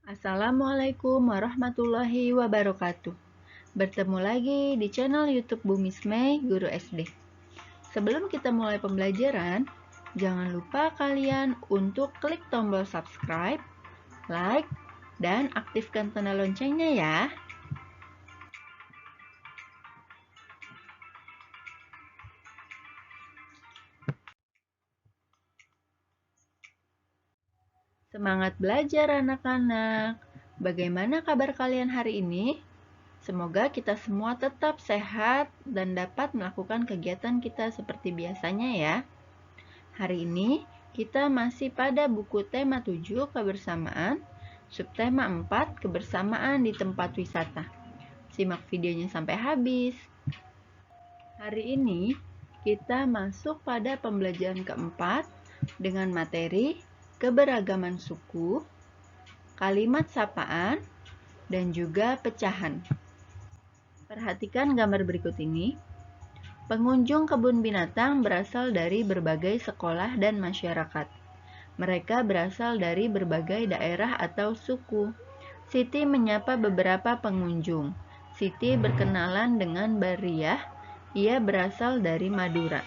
Assalamualaikum warahmatullahi wabarakatuh. Bertemu lagi di channel YouTube Bumi Smay Guru SD. Sebelum kita mulai pembelajaran, jangan lupa kalian untuk klik tombol subscribe, like, dan aktifkan tanda loncengnya ya. Semangat belajar anak-anak. Bagaimana kabar kalian hari ini? Semoga kita semua tetap sehat dan dapat melakukan kegiatan kita seperti biasanya ya. Hari ini kita masih pada buku tema 7 kebersamaan, subtema 4 kebersamaan di tempat wisata. Simak videonya sampai habis. Hari ini kita masuk pada pembelajaran keempat dengan materi keberagaman suku, kalimat sapaan, dan juga pecahan. Perhatikan gambar berikut ini. Pengunjung kebun binatang berasal dari berbagai sekolah dan masyarakat. Mereka berasal dari berbagai daerah atau suku. Siti menyapa beberapa pengunjung. Siti berkenalan dengan Bariah. Ia berasal dari Madura.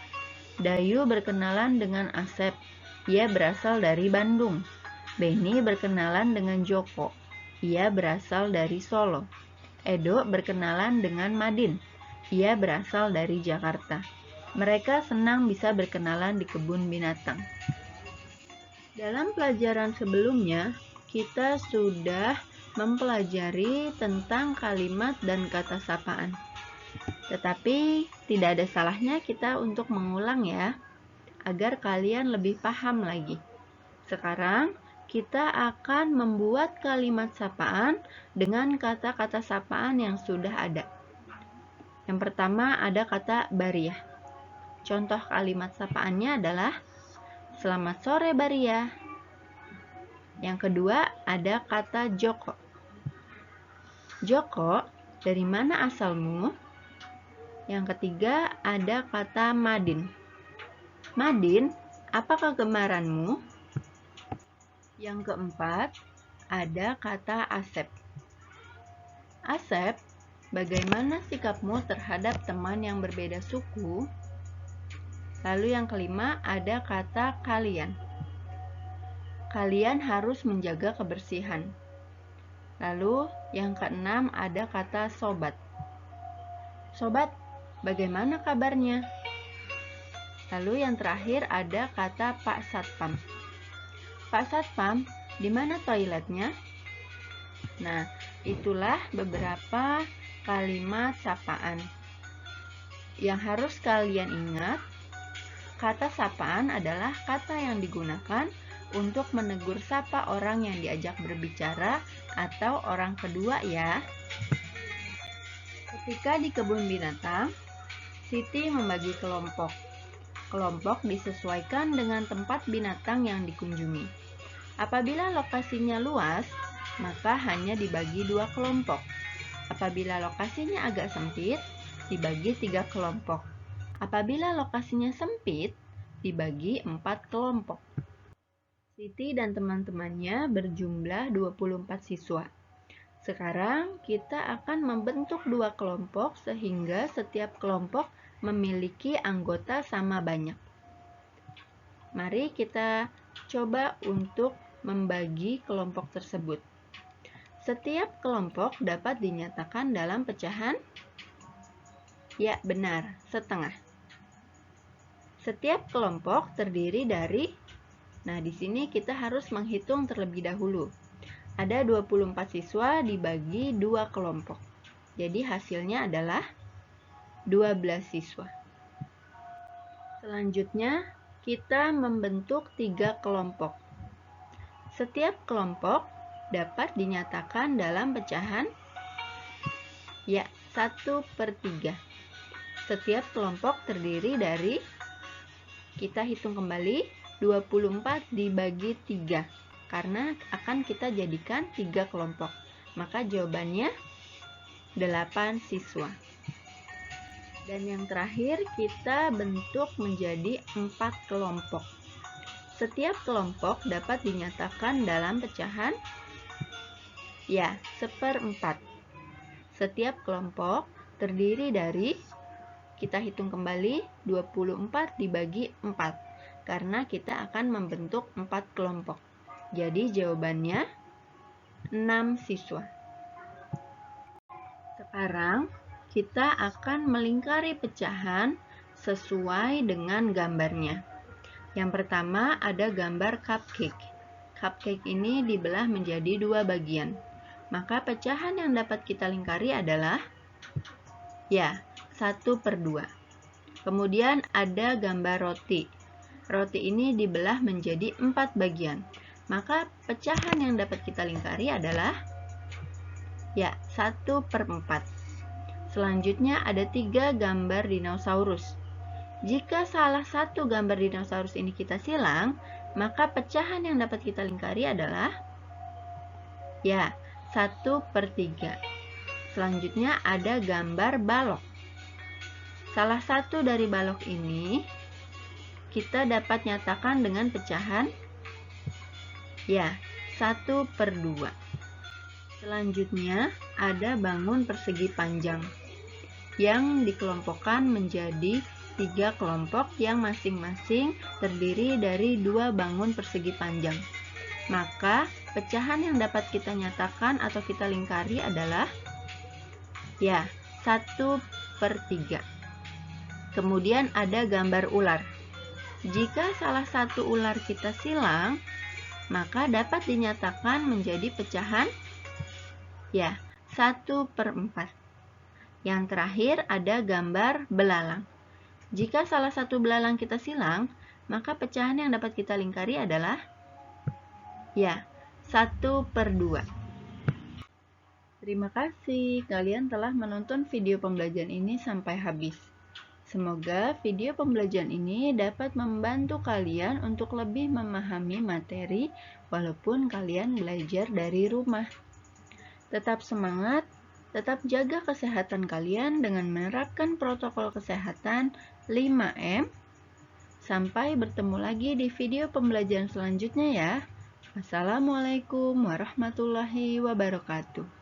Dayu berkenalan dengan Asep. Ia berasal dari Bandung. Beni berkenalan dengan Joko. Ia berasal dari Solo. Edo berkenalan dengan Madin. Ia berasal dari Jakarta. Mereka senang bisa berkenalan di kebun binatang. Dalam pelajaran sebelumnya, kita sudah mempelajari tentang kalimat dan kata sapaan. Tetapi tidak ada salahnya kita untuk mengulang ya, agar kalian lebih paham lagi. Sekarang kita akan membuat kalimat sapaan dengan kata-kata sapaan yang sudah ada. Yang pertama ada kata Bariah. Contoh kalimat sapaannya adalah selamat sore Bariah. Yang kedua ada kata Joko. Joko, dari mana asalmu? Yang ketiga ada kata Madin. Madin, apa kegemaranmu? Yang keempat ada kata Asep. Asep, bagaimana sikapmu terhadap teman yang berbeda suku? Lalu yang kelima ada kata kalian. Kalian harus menjaga kebersihan. Lalu yang keenam ada kata sobat. Sobat, bagaimana kabarnya? Lalu yang terakhir ada kata Pak Satpam. Pak Satpam, di mana toiletnya? Nah, itulah beberapa kalimat sapaan. Yang harus kalian ingat, kata sapaan adalah kata yang digunakan untuk menegur sapa orang yang diajak berbicara atau orang kedua ya. Ketika di kebun binatang, Siti membagi kelompok. Kelompok disesuaikan dengan tempat binatang yang dikunjungi. Apabila lokasinya luas, maka hanya dibagi 2 kelompok. Apabila lokasinya agak sempit, dibagi 3 kelompok. Apabila lokasinya sempit, dibagi 4 kelompok. Siti dan teman-temannya berjumlah 24 siswa. Sekarang kita akan membentuk 2 kelompok sehingga setiap kelompok memiliki anggota sama banyak. Mari kita coba untuk membagi kelompok tersebut. Setiap kelompok dapat dinyatakan dalam pecahan? Ya, benar, setengah. Setiap kelompok terdiri dari, nah di sini kita harus menghitung terlebih dahulu. Ada 24 siswa dibagi 2 kelompok. Jadi hasilnya adalah 12 siswa. Selanjutnya, kita membentuk 3 kelompok. Setiap kelompok dapat dinyatakan dalam pecahan? Ya, 1/3. Setiap kelompok terdiri dari, kita hitung kembali, 24 dibagi 3. Karena akan kita jadikan 3 kelompok. Maka jawabannya 8 siswa. Dan yang terakhir kita bentuk menjadi 4 kelompok. Setiap kelompok dapat dinyatakan dalam pecahan Ya, 1/4. Setiap kelompok terdiri dari, kita hitung kembali, 24 dibagi 4. Karena kita akan membentuk 4 kelompok. Jadi jawabannya 6 siswa. Sekarang kita akan melingkari pecahan sesuai dengan gambarnya. Yang pertama ada gambar cupcake. Cupcake ini dibelah menjadi 2 bagian. Maka pecahan yang dapat kita lingkari adalah 1/2. Kemudian ada gambar roti. Roti ini dibelah menjadi 4 bagian. Maka pecahan yang dapat kita lingkari adalah 1/4. Selanjutnya ada 3 gambar dinosaurus. Jika salah satu gambar dinosaurus ini kita silang, maka pecahan yang dapat kita lingkari adalah 1/3. Selanjutnya ada gambar balok. Salah satu dari balok ini kita dapat nyatakan dengan pecahan 1/2. Selanjutnya ada bangun persegi panjang yang dikelompokkan menjadi 3 kelompok yang masing-masing terdiri dari 2 bangun persegi panjang. Maka pecahan yang dapat kita nyatakan atau kita lingkari adalah 1/3. Kemudian ada gambar ular. Jika salah satu ular kita silang, maka dapat dinyatakan menjadi pecahan 1/4. Yang terakhir ada gambar belalang. Jika salah satu belalang kita silang, maka pecahan yang dapat kita lingkari adalah 1/2. Terima kasih kalian telah menonton video pembelajaran ini sampai habis. Semoga video pembelajaran ini dapat membantu kalian untuk lebih memahami materi walaupun kalian belajar dari rumah. Tetap semangat, tetap jaga kesehatan kalian dengan menerapkan protokol kesehatan 5M. Sampai bertemu lagi di video pembelajaran selanjutnya ya. Wassalamualaikum warahmatullahi wabarakatuh.